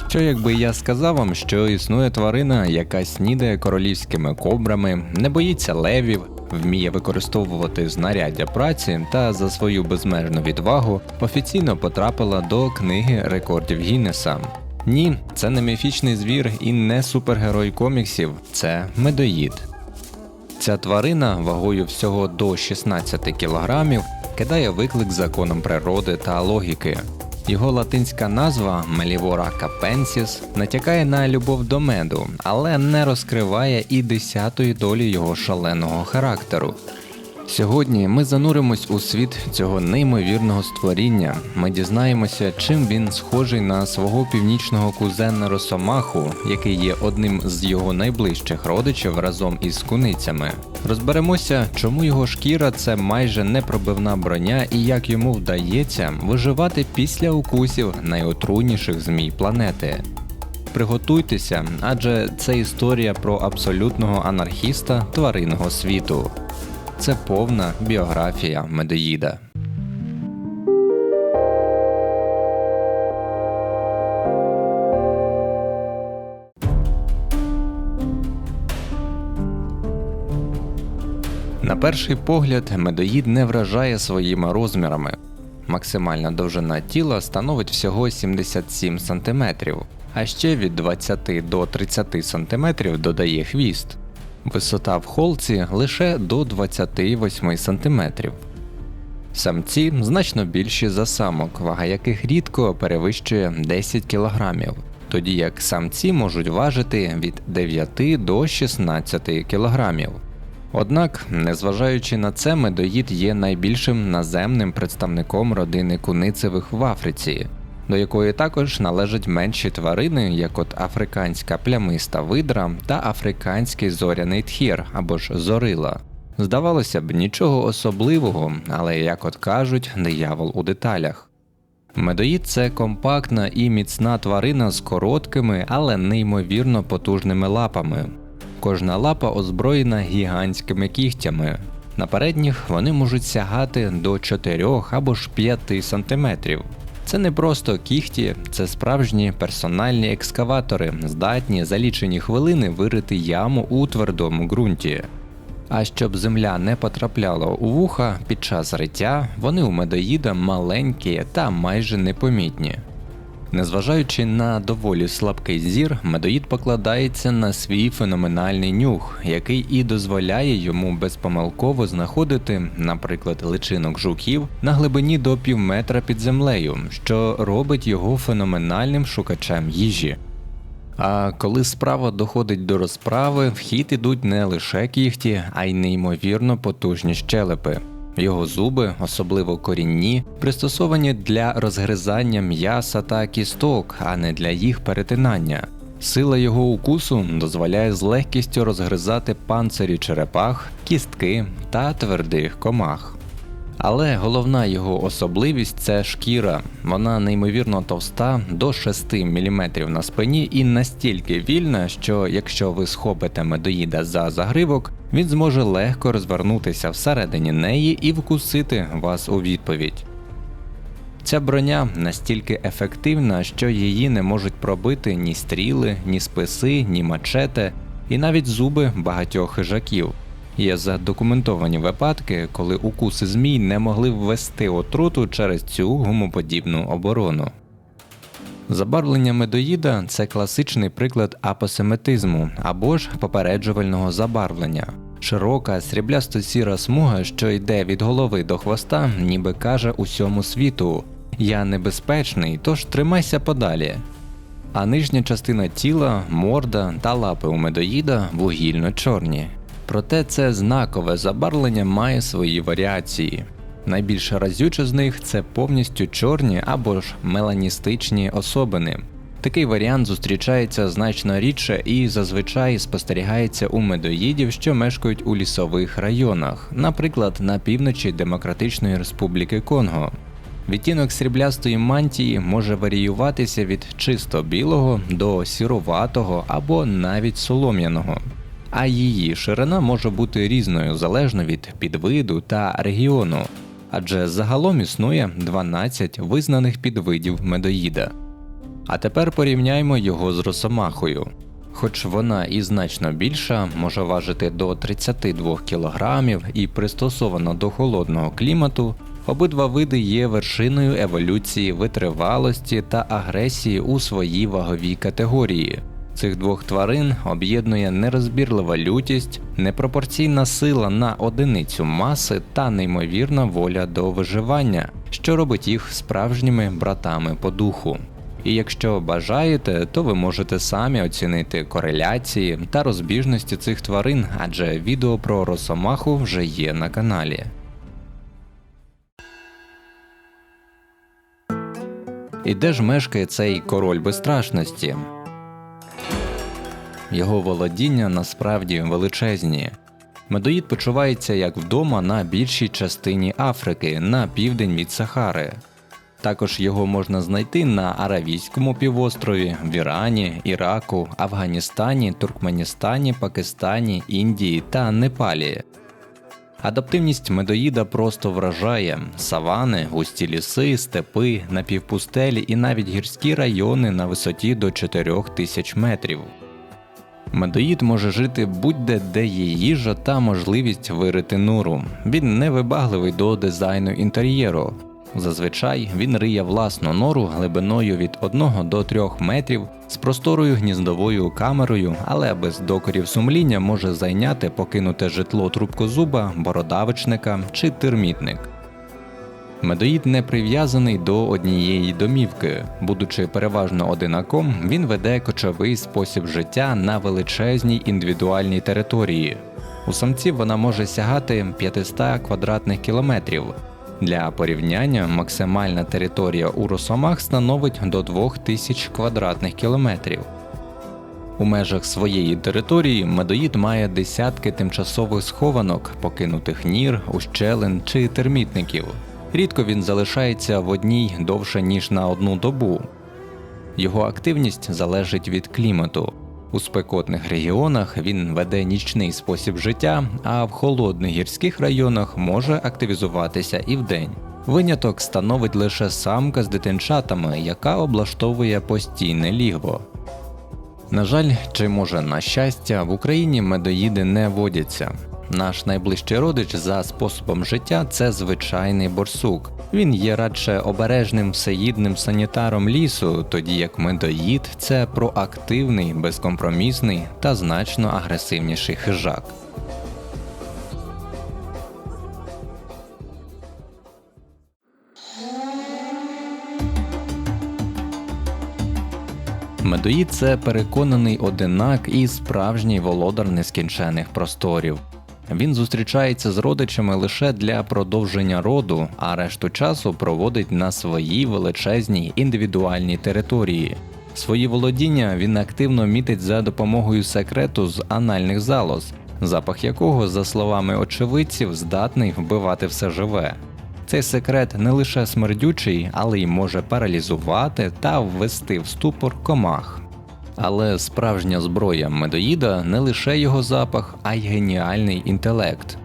Що якби я сказав вам, що існує тварина, яка снідає королівськими кобрами, не боїться левів, вміє використовувати знаряддя праці та за свою безмежну відвагу офіційно потрапила до книги рекордів Гіннеса? Ні, це не міфічний звір і не супергерой коміксів, це медоїд. Ця тварина вагою всього до 16 кілограмів кидає виклик законам природи та логіки. Його латинська назва Mellivora capensis натякає на любов до меду, але не розкриває і 10-ї долі його шаленого характеру. Сьогодні ми зануримось у світ цього неймовірного створіння. Ми дізнаємося, чим він схожий на свого північного кузена Росомаху, який є одним з його найближчих родичів разом із куницями. Розберемося, чому його шкіра – це майже непробивна броня і як йому вдається виживати після укусів найотруйніших змій планети. Приготуйтеся, адже це історія про абсолютного анархіста тваринного світу. Це повна біографія медоїда. На перший погляд, медоїд не вражає своїми розмірами. Максимальна довжина тіла становить всього 77 см, а ще від 20 до 30 см додає хвіст. Висота в холці лише до 28 см. Самці значно більші за самок, вага яких рідко перевищує 10 кг, тоді як самці можуть важити від 9 до 16 кг. Однак, незважаючи на це, медоїд є найбільшим наземним представником родини куницевих в Африці, до якої також належать менші тварини, як от африканська плямиста видра та африканський зоряний тхір або ж зорила. Здавалося б, нічого особливого, але, як от кажуть, диявол у деталях. Медоїд – це компактна і міцна тварина з короткими, але неймовірно потужними лапами. Кожна лапа озброєна гігантськими кігтями. На передніх вони можуть сягати до 4 або ж 5 сантиметрів. Це не просто кігті, це справжні персональні екскаватори, здатні за лічені хвилини вирити яму у твердому ґрунті. А щоб земля не потрапляла у вуха під час риття, вони у медоїда маленькі та майже непомітні. Незважаючи на доволі слабкий зір, медоїд покладається на свій феноменальний нюх, який і дозволяє йому безпомилково знаходити, наприклад, личинок жуків на глибині до півметра під землею, що робить його феноменальним шукачем їжі. А коли справа доходить до розправи, в хід ідуть не лише кігті, а й неймовірно потужні щелепи. Його зуби, особливо корінні, пристосовані для розгризання м'яса та кісток, а не для їх перетинання. Сила його укусу дозволяє з легкістю розгризати панцирі черепах, кістки та твердих комах. Але головна його особливість – це шкіра. Вона неймовірно товста, до 6 мм на спині і настільки вільна, що якщо ви схопите медоїда за загривок, він зможе легко розвернутися всередині неї і вкусити вас у відповідь. Ця броня настільки ефективна, що її не можуть пробити ні стріли, ні списи, ні мачете, і навіть зуби багатьох хижаків. Є задокументовані випадки, коли укуси змій не могли ввести отруту через цю гумоподібну оборону. Забарвлення медоїда – це класичний приклад апосемітизму або ж попереджувального забарвлення. Широка, сріблясто-сіра смуга, що йде від голови до хвоста, ніби каже усьому світу «Я небезпечний, тож тримайся подалі». А нижня частина тіла, морда та лапи у медоїда вугільно-чорні. Проте це знакове забарвлення має свої варіації. Найбільш разюче з них – це повністю чорні або ж меланістичні особини. Такий варіант зустрічається значно рідше і зазвичай спостерігається у медоїдів, що мешкають у лісових районах, наприклад, на півночі Демократичної Республіки Конго. Відтінок сріблястої мантії може варіюватися від чисто білого до сіруватого або навіть солом'яного. А її ширина може бути різною залежно від підвиду та регіону, адже загалом існує 12 визнаних підвидів медоїда. А тепер порівняймо його з росомахою. Хоч вона і значно більша, може важити до 32 кг і пристосована до холодного клімату, обидва види є вершиною еволюції витривалості та агресії у своїй ваговій категорії. Цих двох тварин об'єднує нерозбірлива лютість, непропорційна сила на одиницю маси та неймовірна воля до виживання, що робить їх справжніми братами по духу. І якщо бажаєте, то ви можете самі оцінити кореляції та розбіжності цих тварин, адже відео про росомаху вже є на каналі. І де ж мешкає цей король безстрашності? Його володіння насправді величезні. Медоїд почувається як вдома на більшій частині Африки, на південь від Сахари. Також його можна знайти на Аравійському півострові, в Ірані, Іраку, Афганістані, Туркменістані, Пакистані, Індії та Непалі. Адаптивність медоїда просто вражає. Савани, густі ліси, степи, напівпустелі і навіть гірські райони на висоті до 4000 метрів. Медоїд може жити будь-де, де є їжа та можливість вирити нору. Він невибагливий до дизайну інтер'єру. Зазвичай він риє власну нору глибиною від 1 до 3 метрів з просторою гніздовою камерою, але без докорів сумління може зайняти покинуте житло трубкозуба, бородавичника чи термітник. Медоїд не прив'язаний до однієї домівки. Будучи переважно одинаком, він веде кочовий спосіб життя на величезній індивідуальній території. У самців вона може сягати 500 квадратних кілометрів. Для порівняння, максимальна територія у росомах становить до 2000 квадратних кілометрів. У межах своєї території медоїд має десятки тимчасових схованок, покинутих нір, ущелин чи термітників. Рідко він залишається в одній довше, ніж на 1 добу. Його активність залежить від клімату. У спекотних регіонах він веде нічний спосіб життя, а в холодних гірських районах може активізуватися і вдень. Виняток становить лише самка з дитинчатами, яка облаштовує постійне лігво. На жаль, чи може на щастя, в Україні медоїди не водяться. Наш найближчий родич за способом життя – це звичайний борсук. Він є радше обережним всеїдним санітаром лісу, тоді як медоїд – це проактивний, безкомпромісний та значно агресивніший хижак. Медоїд – це переконаний одинак і справжній володар нескінчених просторів. Він зустрічається з родичами лише для продовження роду, а решту часу проводить на своїй величезній індивідуальній території. Свої володіння він активно мітить за допомогою секрету з анальних залоз, запах якого, за словами очевидців, здатний вбивати все живе. Цей секрет не лише смердючий, але й може паралізувати та ввести в ступор комах. Але справжня зброя медоїда не лише його запах, а й геніальний інтелект.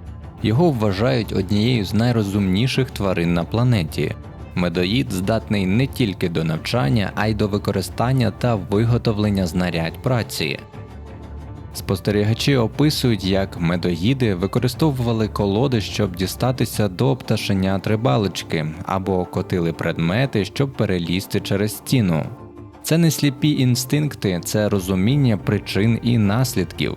Його вважають однією з найрозумніших тварин на планеті. Медоїд здатний не тільки до навчання, а й до використання та виготовлення знарядь праці. Спостерігачі описують, як медоїди використовували колоди, щоб дістатися до пташенят рибалочки, або котили предмети, щоб перелізти через стіну. Це не сліпі інстинкти, це розуміння причин і наслідків.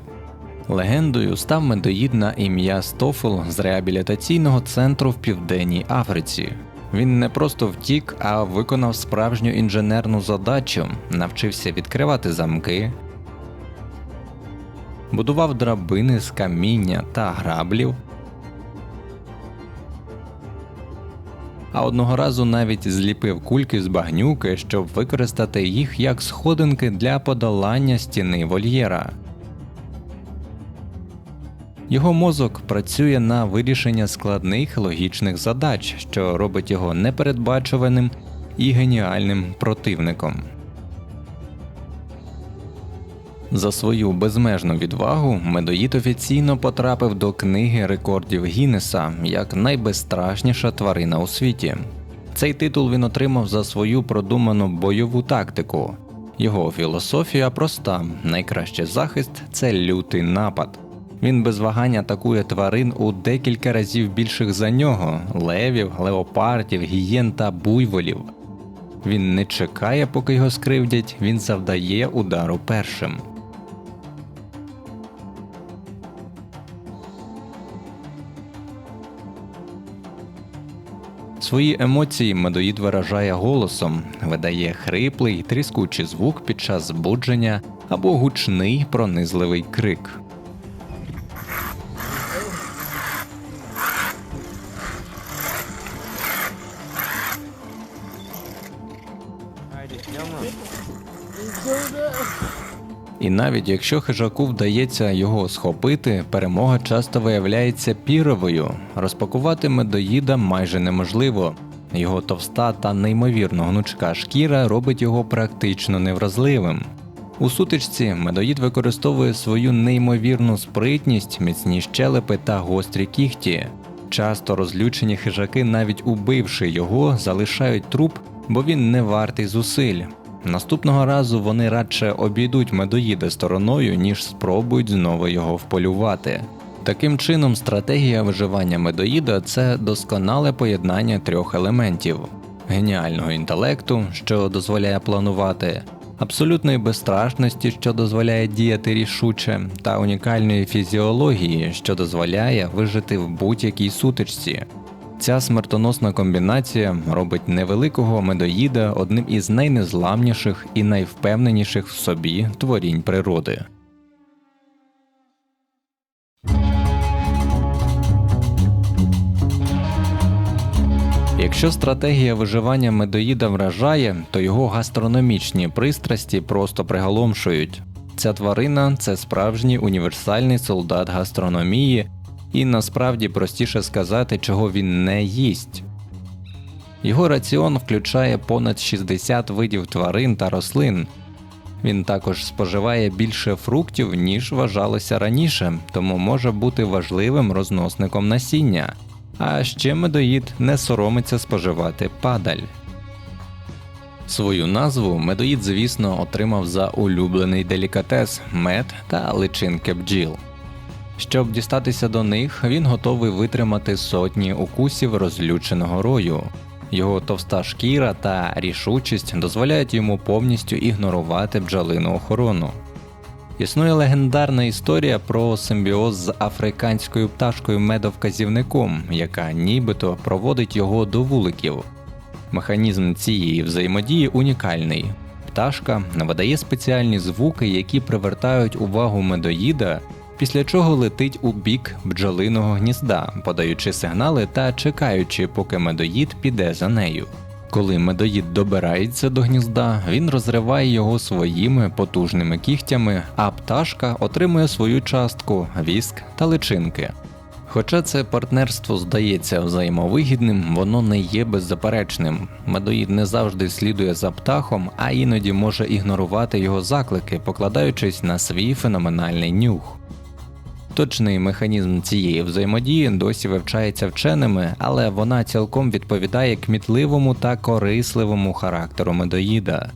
Легендою став медоїд на ім'я Стофл з реабілітаційного центру в Південній Африці. Він не просто втік, а виконав справжню інженерну задачу, навчився відкривати замки, будував драбини з каміння та граблів, а одного разу навіть зліпив кульки з багнюки, щоб використати їх як сходинки для подолання стіни вольєра. Його мозок працює на вирішення складних логічних задач, що робить його непередбачуваним і геніальним противником. За свою безмежну відвагу медоїд офіційно потрапив до книги рекордів Гіннеса як найбезстрашніша тварина у світі. Цей титул він отримав за свою продуману бойову тактику. Його філософія проста – найкращий захист – це лютий напад. Він без вагань атакує тварин у декілька разів більших за нього – левів, леопардів, гієн та буйволів. Він не чекає, поки його скривдять, він завдає удару першим. Свої емоції медоїд виражає голосом, видає хриплий, тріскучий звук під час збудження або гучний, пронизливий крик. І навіть якщо хижаку вдається його схопити, перемога часто виявляється пірровою. Розпакувати медоїда майже неможливо. Його товста та неймовірно гнучка шкіра робить його практично невразливим. У сутичці медоїд використовує свою неймовірну спритність, міцні щелепи та гострі кігті. Часто розлючені хижаки, навіть убивши його, залишають труп, бо він не вартий зусиль. Наступного разу вони радше обійдуть медоїда стороною, ніж спробують знову його вполювати. Таким чином, стратегія виживання медоїда – це досконале поєднання трьох елементів – геніального інтелекту, що дозволяє планувати, абсолютної безстрашності, що дозволяє діяти рішуче, та унікальної фізіології, що дозволяє вижити в будь-якій сутичці. Ця смертоносна комбінація робить невеликого медоїда одним із найнезламніших і найвпевненіших в собі творінь природи. Якщо стратегія виживання медоїда вражає, то його гастрономічні пристрасті просто приголомшують. Ця тварина – це справжній універсальний солдат гастрономії, і насправді простіше сказати, чого він не їсть. Його раціон включає понад 60 видів тварин та рослин. Він також споживає більше фруктів, ніж вважалося раніше, тому може бути важливим розносником насіння. А ще медоїд не соромиться споживати падаль. Свою назву медоїд, звісно, отримав за улюблений делікатес – мед та личинки бджіл. Щоб дістатися до них, він готовий витримати сотні укусів розлюченого рою. Його товста шкіра та рішучість дозволяють йому повністю ігнорувати бджолину охорону. Існує легендарна історія про симбіоз з африканською пташкою медовказівником, яка нібито проводить його до вуликів. Механізм цієї взаємодії унікальний. Пташка видає спеціальні звуки, які привертають увагу медоїда, після чого летить у бік бджолиного гнізда, подаючи сигнали та чекаючи, поки медоїд піде за нею. Коли медоїд добирається до гнізда, він розриває його своїми потужними кігтями, а пташка отримує свою частку – віск та личинки. Хоча це партнерство здається взаємовигідним, воно не є беззаперечним. Медоїд не завжди слідує за птахом, а іноді може ігнорувати його заклики, покладаючись на свій феноменальний нюх. Точний механізм цієї взаємодії досі вивчається вченими, але вона цілком відповідає кмітливому та корисливому характеру медоїда.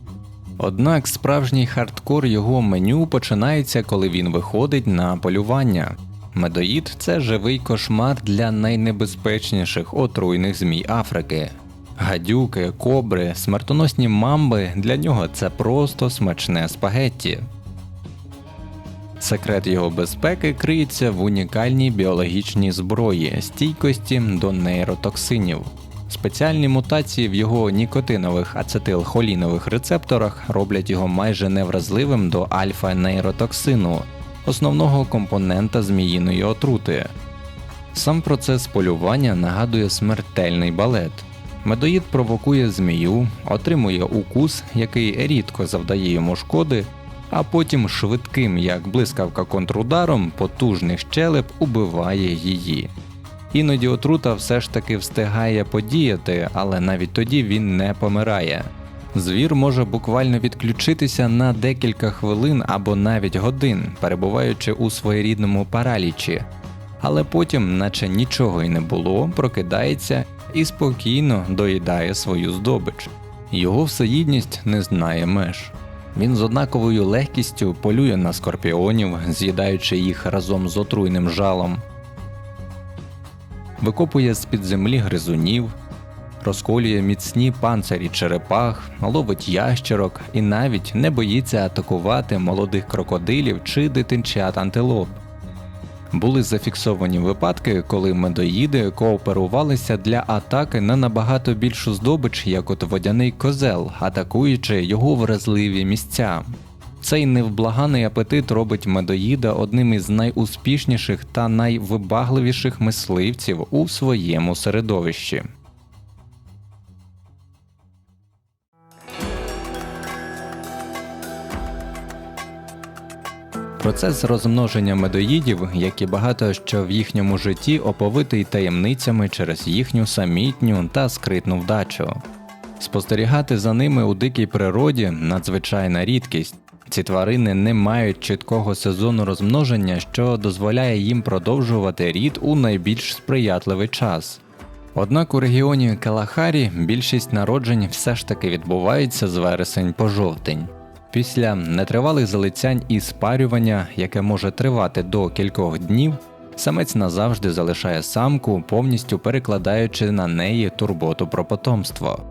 Однак справжній хардкор його меню починається, коли він виходить на полювання. Медоїд – це живий кошмар для найнебезпечніших отруйних змій Африки. Гадюки, кобри, смертоносні мамби – для нього це просто смачне спагетті. Секрет його безпеки криється в унікальній біологічній зброї – стійкості до нейротоксинів. Спеціальні мутації в його нікотинових ацетилхолінових рецепторах роблять його майже невразливим до альфа-нейротоксину – основного компонента зміїної отрути. Сам процес полювання нагадує смертельний балет. Медоїд провокує змію, отримує укус, який рідко завдає йому шкоди, а потім швидким, як блискавка контрударом, потужних щелеп убиває її. Іноді отрута все ж таки встигає подіяти, але навіть тоді він не помирає. Звір може буквально відключитися на декілька хвилин або навіть годин, перебуваючи у своєрідному паралічі. Але потім, наче нічого й не було, прокидається і спокійно доїдає свою здобич. Його всеїдність не знає меж. Він з однаковою легкістю полює на скорпіонів, з'їдаючи їх разом з отруйним жалом, викопує з-під землі гризунів, розколює міцні панцирі черепах, ловить ящерок і навіть не боїться атакувати молодих крокодилів чи дитинчат антилоп. Були зафіксовані випадки, коли медоїди кооперувалися для атаки на набагато більшу здобич, як от водяний козел, атакуючи його вразливі місця. Цей невблаганий апетит робить медоїда одним із найуспішніших та найвибагливіших мисливців у своєму середовищі. Процес розмноження медоїдів, як і багато що в їхньому житті, оповитий таємницями через їхню самітню та скритну вдачу. Спостерігати за ними у дикій природі – надзвичайна рідкість. Ці тварини не мають чіткого сезону розмноження, що дозволяє їм продовжувати рід у найбільш сприятливий час. Однак у регіоні Калахарі більшість народжень все ж таки відбувається з вересень по жовтень. Після нетривалих залицянь і спарювання, яке може тривати до кількох днів, самець назавжди залишає самку, повністю перекладаючи на неї турботу про потомство.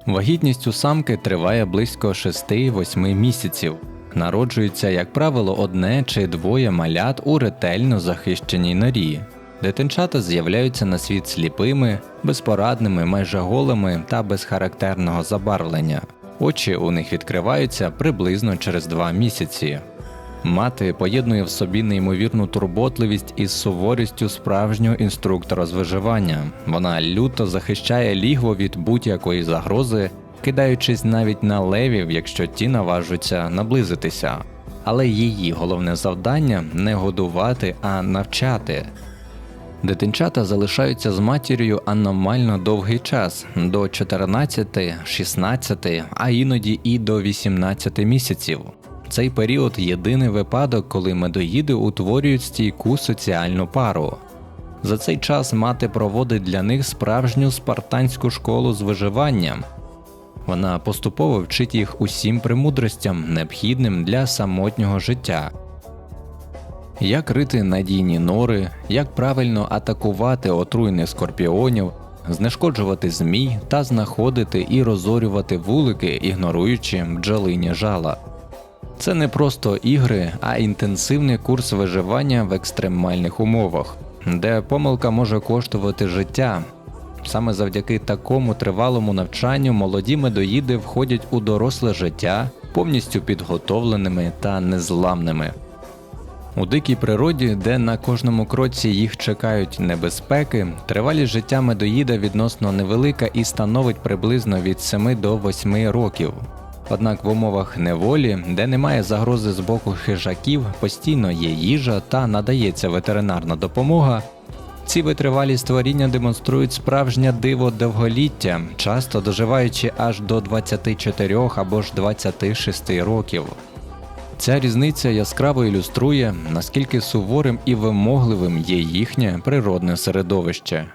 Вагітність у самки триває близько 6-8 місяців. Народжується, як правило, одне чи двоє малят у ретельно захищеній норі. Дитинчата з'являються на світ сліпими, безпорадними, майже голими та без характерного забарвлення. Очі у них відкриваються приблизно через 2 місяці. Мати поєднує в собі неймовірну турботливість із суворістю справжнього інструктора з виживання. Вона люто захищає лігво від будь-якої загрози, кидаючись навіть на левів, якщо ті наважуються наблизитися. Але її головне завдання – не годувати, а навчати. Дитинчата залишаються з матір'ю аномально довгий час – до 14, 16, а іноді і до 18 місяців. Цей період – єдиний випадок, коли медоїди утворюють стійку соціальну пару. За цей час мати проводить для них справжню спартанську школу з виживання. Вона поступово вчить їх усім премудростям, необхідним для самотнього життя. Як рити надійні нори, як правильно атакувати отруйних скорпіонів, знешкоджувати змій та знаходити і розорювати вулики, ігноруючи бджолині жала. Це не просто ігри, а інтенсивний курс виживання в екстремальних умовах, де помилка може коштувати життя. Саме завдяки такому тривалому навчанню молоді медоїди входять у доросле життя повністю підготовленими та незламними. У дикій природі, де на кожному кроці їх чекають небезпеки, тривалість життя медоїда відносно невелика і становить приблизно від 7 до 8 років. Однак в умовах неволі, де немає загрози з боку хижаків, постійно є їжа та надається ветеринарна допомога, ці витривалі створіння демонструють справжнє диво довголіття, часто доживаючи аж до 24 або ж 26 років. Ця різниця яскраво ілюструє, наскільки суворим і вимогливим є їхнє природне середовище.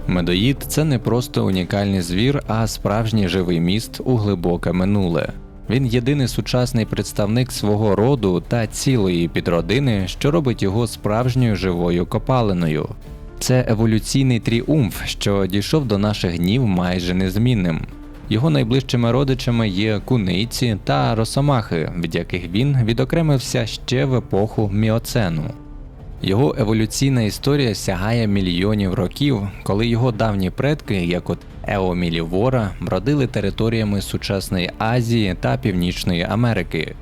Медоїд – це не просто унікальний звір, а справжній живий міст у глибоке минуле. Він єдиний сучасний представник свого роду та цілої підродини, що робить його справжньою живою копалиною. Це еволюційний тріумф, що дійшов до наших днів майже незмінним. Його найближчими родичами є куниці та росомахи, від яких він відокремився ще в епоху Міоцену. Його еволюційна історія сягає мільйонів років, коли його давні предки, як от еомілівора, бродили територіями сучасної Азії та Північної Америки.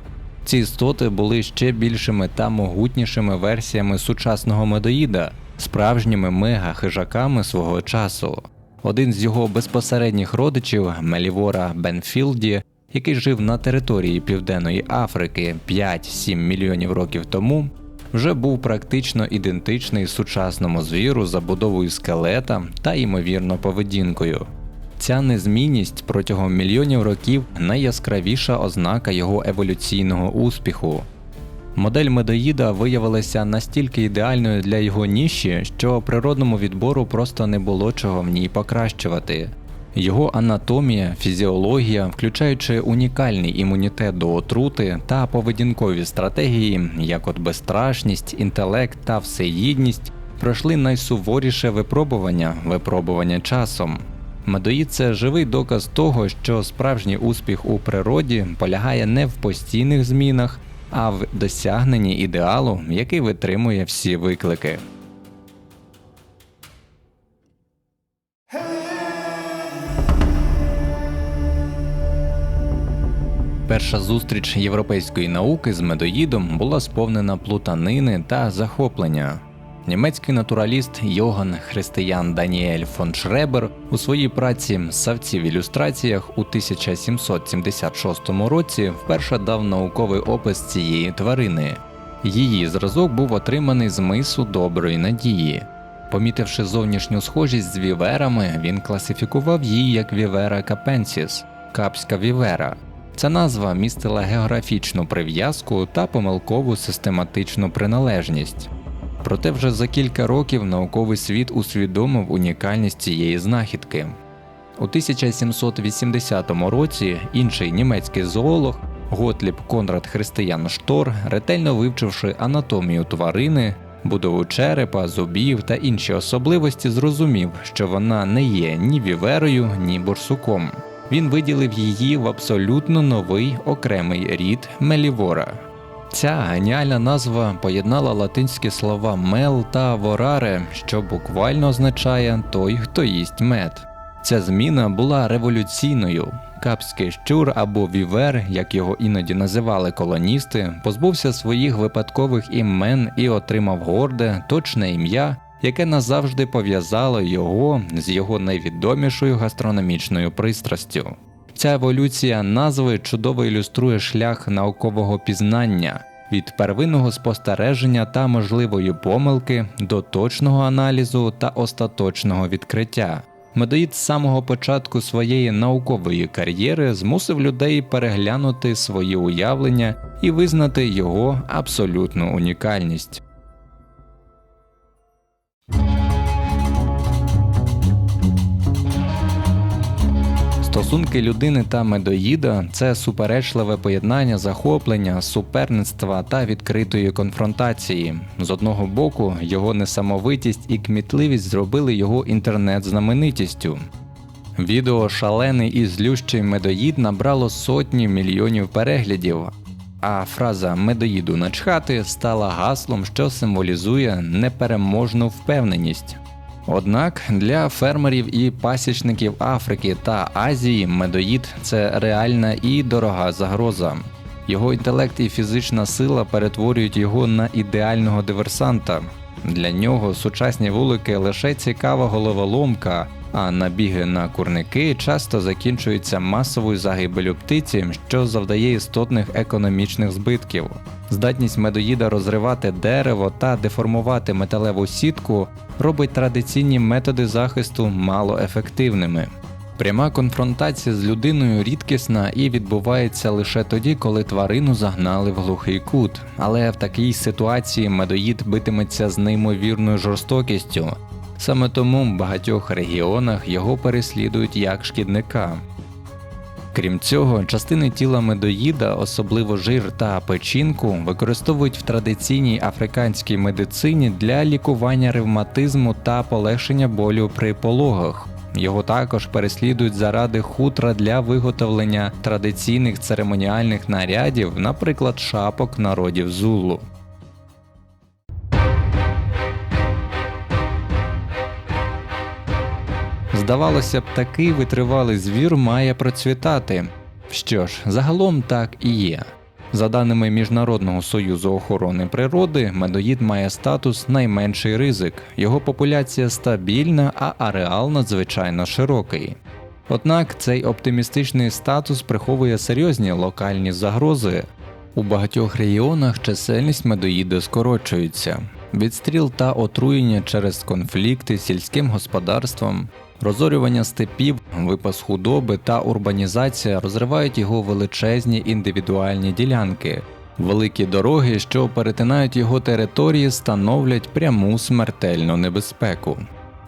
Ці істоти були ще більшими та могутнішими версіями сучасного медоїда, справжніми мега-хижаками свого часу. Один з його безпосередніх родичів, Мелівора бенфілді, який жив на території Південної Африки 5-7 мільйонів років тому, вже був практично ідентичний сучасному звіру забудовою скелета та, ймовірно, поведінкою. Ця незмінність протягом мільйонів років – найяскравіша ознака його еволюційного успіху. Модель медоїда виявилася настільки ідеальною для його ніші, що природному відбору просто не було чого в ній покращувати. Його анатомія, фізіологія, включаючи унікальний імунітет до отрути та поведінкові стратегії, як от безстрашність, інтелект та всеїдність, пройшли найсуворіше випробування часом. Медоїд – це живий доказ того, що справжній успіх у природі полягає не в постійних змінах, а в досягненні ідеалу, який витримує всі виклики. Перша зустріч європейської науки з медоїдом була сповнена плутанини та захоплення. Німецький натураліст Йоганн Християн Даніель фон Шребер у своїй праці «Савці в ілюстраціях» у 1776 році вперше дав науковий опис цієї тварини. Її зразок був отриманий з мису Доброї Надії. Помітивши зовнішню схожість з віверами, він класифікував її як Вівера капенсіс – капська вівера. Ця назва містила географічну прив'язку та помилкову систематичну приналежність. Проте вже за кілька років науковий світ усвідомив унікальність цієї знахідки. У 1780 році інший німецький зоолог Готліб Конрад Християн Штор, ретельно вивчивши анатомію тварини, будову черепа, зубів та інші особливості, зрозумів, що вона не є ні віверою, ні борсуком. Він виділив її в абсолютно новий окремий рід Мелівора. Ця геніальна назва поєднала латинські слова «мел» та «вораре», що буквально означає «той, хто їсть мед». Ця зміна була революційною. Капський щур або вівер, як його іноді називали колоністи, позбувся своїх випадкових імен і отримав горде, точне ім'я, яке назавжди пов'язало його з його найвідомішою гастрономічною пристрастю. Ця еволюція назви чудово ілюструє шлях наукового пізнання від первинного спостереження та можливої помилки до точного аналізу та остаточного відкриття. Медоїд з самого початку своєї наукової кар'єри змусив людей переглянути свої уявлення і визнати його абсолютну унікальність. Стосунки людини та медоїда – це суперечливе поєднання захоплення, суперництва та відкритої конфронтації. З одного боку, його несамовитість і кмітливість зробили його інтернет-знаменитістю. Відео «Шалений і злющий медоїд» набрало сотні мільйонів переглядів, а фраза «медоїду начхати» стала гаслом, що символізує непереможну впевненість. Однак для фермерів і пасічників Африки та Азії медоїд – це реальна і дорога загроза. Його інтелект і фізична сила перетворюють його на ідеального диверсанта. Для нього сучасні вулики – лише цікава головоломка, а набіги на курники часто закінчуються масовою загибеллю птиці, що завдає істотних економічних збитків. Здатність медоїда розривати дерево та деформувати металеву сітку робить традиційні методи захисту малоефективними. Пряма конфронтація з людиною рідкісна і відбувається лише тоді, коли тварину загнали в глухий кут. Але в такій ситуації медоїд битиметься з неймовірною жорстокістю. Саме тому в багатьох регіонах його переслідують як шкідника. Крім цього, частини тіла медоїда, особливо жир та печінку, використовують в традиційній африканській медицині для лікування ревматизму та полегшення болю при пологах. Його також переслідують заради хутра для виготовлення традиційних церемоніальних нарядів, наприклад, шапок народів Зулу. Здавалося б, такий витривалий звір має процвітати. Що ж, загалом так і є. За даними Міжнародного союзу охорони природи, медоїд має статус «найменший ризик». Його популяція стабільна, а ареал надзвичайно широкий. Однак цей оптимістичний статус приховує серйозні локальні загрози. У багатьох регіонах чисельність медоїда скорочується. Відстріл та отруєння через конфлікти з сільським господарством, розорювання степів, випас худоби та урбанізація розривають його величезні індивідуальні ділянки. Великі дороги, що перетинають його території, становлять пряму смертельну небезпеку.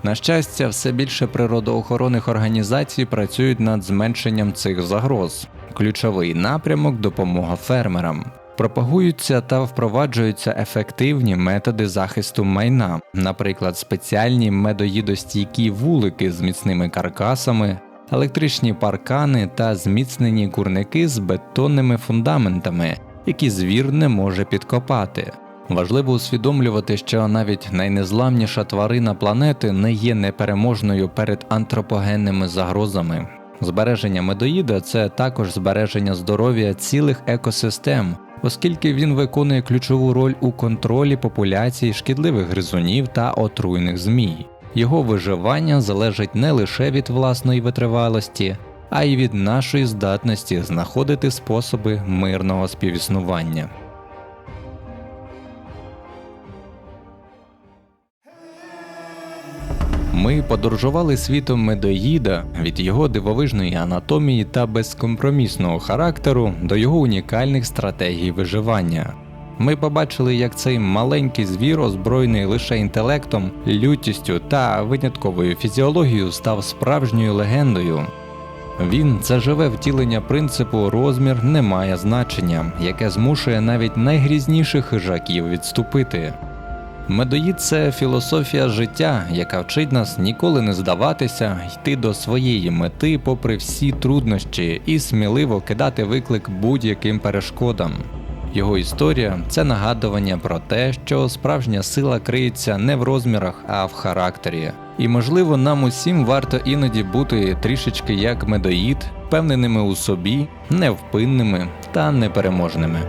На щастя, все більше природоохоронних організацій працюють над зменшенням цих загроз. Ключовий напрямок – допомога фермерам. Пропагуються та впроваджуються ефективні методи захисту майна, наприклад, спеціальні медоїдостійкі вулики з міцними каркасами, електричні паркани та зміцнені курники з бетонними фундаментами, які звір не може підкопати. Важливо усвідомлювати, що навіть найнезламніша тварина планети не є непереможною перед антропогенними загрозами. Збереження медоїда – це також збереження здоров'я цілих екосистем, оскільки він виконує ключову роль у контролі популяцій шкідливих гризунів та отруйних змій. Його виживання залежить не лише від власної витривалості, а й від нашої здатності знаходити способи мирного співіснування. Ми подорожували світом медоїда від його дивовижної анатомії та безкомпромісного характеру до його унікальних стратегій виживання. Ми побачили, як цей маленький звір, озброєний лише інтелектом, лютістю та винятковою фізіологією, став справжньою легендою. Він – це живе втілення принципу «розмір не має значення», яке змушує навіть найгрізніших хижаків відступити. Медоїд – це філософія життя, яка вчить нас ніколи не здаватися, йти до своєї мети попри всі труднощі і сміливо кидати виклик будь-яким перешкодам. Його історія – це нагадування про те, що справжня сила криється не в розмірах, а в характері. І, можливо, нам усім варто іноді бути трішечки як медоїд, впевненими у собі, невпинними та непереможними.